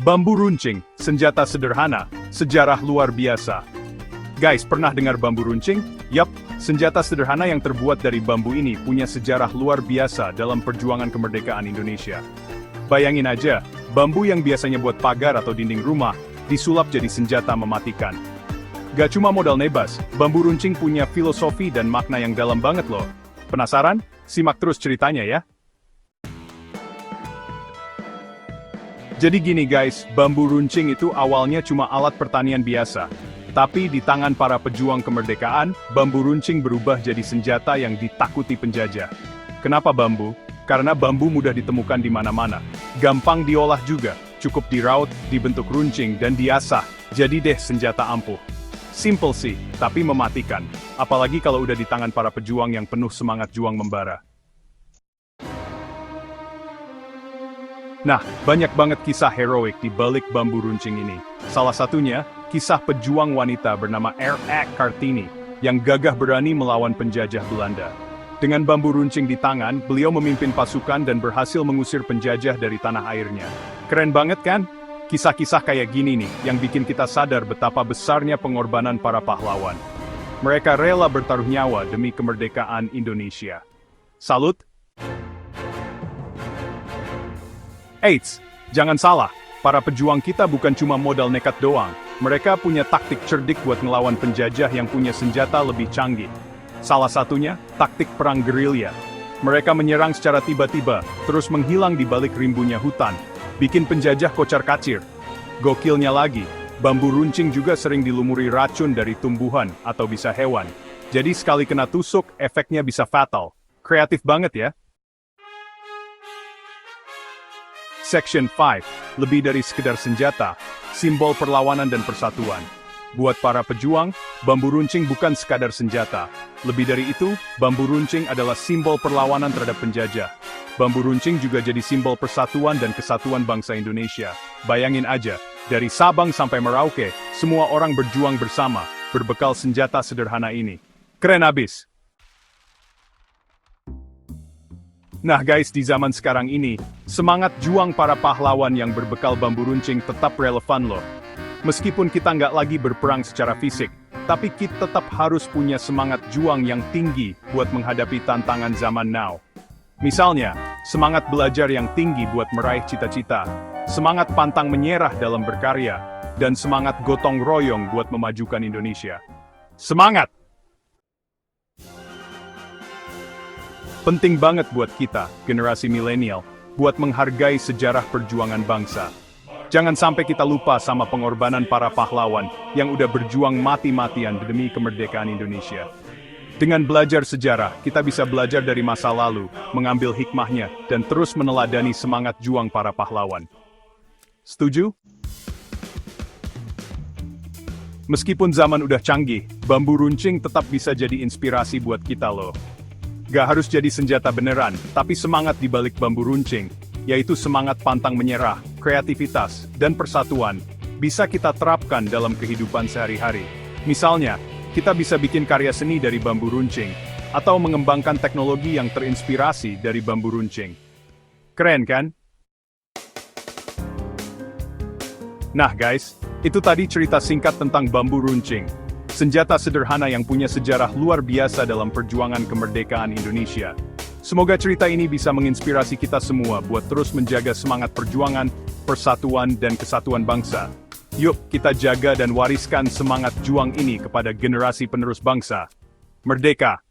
Bambu runcing, senjata sederhana, sejarah luar biasa. Guys, pernah dengar bambu runcing? Yap, senjata sederhana yang terbuat dari bambu ini punya sejarah luar biasa dalam perjuangan kemerdekaan Indonesia. Bayangin aja, bambu yang biasanya buat pagar atau dinding rumah, disulap jadi senjata mematikan. Gak cuma modal nebas, bambu runcing punya filosofi dan makna yang dalam banget loh. Penasaran? Simak terus ceritanya ya. Jadi gini guys, bambu runcing itu awalnya cuma alat pertanian biasa. Tapi di tangan para pejuang kemerdekaan, bambu runcing berubah jadi senjata yang ditakuti penjajah. Kenapa bambu? Karena bambu mudah ditemukan di mana-mana. Gampang diolah juga, cukup diraut, dibentuk runcing, dan diasah. Jadi deh senjata ampuh. Simple sih, tapi mematikan. Apalagi kalau udah di tangan para pejuang yang penuh semangat juang membara. Nah, banyak banget kisah heroik di balik bambu runcing ini. Salah satunya, kisah pejuang wanita bernama R.A. Kartini, yang gagah berani melawan penjajah Belanda. Dengan bambu runcing di tangan, beliau memimpin pasukan dan berhasil mengusir penjajah dari tanah airnya. Keren banget kan? Kisah-kisah kayak gini nih, yang bikin kita sadar betapa besarnya pengorbanan para pahlawan. Mereka rela bertaruh nyawa demi kemerdekaan Indonesia. Salut! Eits, jangan salah, para pejuang kita bukan cuma modal nekat doang. Mereka punya taktik cerdik buat ngelawan penjajah yang punya senjata lebih canggih. Salah satunya, taktik perang gerilya. Mereka menyerang secara tiba-tiba, terus menghilang di balik rimbunnya hutan, bikin penjajah kocar-kacir. Gokilnya lagi, bambu runcing juga sering dilumuri racun dari tumbuhan atau bisa hewan. Jadi sekali kena tusuk, efeknya bisa fatal. Kreatif banget ya. Section 5, lebih dari sekedar senjata, simbol perlawanan dan persatuan. Buat para pejuang, bambu runcing bukan sekadar senjata. Lebih dari itu, bambu runcing adalah simbol perlawanan terhadap penjajah. Bambu runcing juga jadi simbol persatuan dan kesatuan bangsa Indonesia. Bayangin aja, dari Sabang sampai Merauke, semua orang berjuang bersama, berbekal senjata sederhana ini. Keren abis! Nah guys, di zaman sekarang ini, semangat juang para pahlawan yang berbekal bambu runcing tetap relevan loh. Meskipun kita nggak lagi berperang secara fisik, tapi kita tetap harus punya semangat juang yang tinggi buat menghadapi tantangan zaman now. Misalnya, semangat belajar yang tinggi buat meraih cita-cita, semangat pantang menyerah dalam berkarya, dan semangat gotong royong buat memajukan Indonesia. Semangat! Penting banget buat kita, generasi milenial, buat menghargai sejarah perjuangan bangsa. Jangan sampai kita lupa sama pengorbanan para pahlawan yang udah berjuang mati-matian demi kemerdekaan Indonesia. Dengan belajar sejarah, kita bisa belajar dari masa lalu, mengambil hikmahnya, dan terus meneladani semangat juang para pahlawan. Setuju? Meskipun zaman udah canggih, bambu runcing tetap bisa jadi inspirasi buat kita loh. Gak harus jadi senjata beneran, tapi semangat di balik bambu runcing, yaitu semangat pantang menyerah, kreativitas, dan persatuan, bisa kita terapkan dalam kehidupan sehari-hari. Misalnya, kita bisa bikin karya seni dari bambu runcing, atau mengembangkan teknologi yang terinspirasi dari bambu runcing. Keren kan? Nah guys, itu tadi cerita singkat tentang bambu runcing. Senjata sederhana yang punya sejarah luar biasa dalam perjuangan kemerdekaan Indonesia. Semoga cerita ini bisa menginspirasi kita semua buat terus menjaga semangat perjuangan, persatuan, dan kesatuan bangsa. Yuk, kita jaga dan wariskan semangat juang ini kepada generasi penerus bangsa. Merdeka!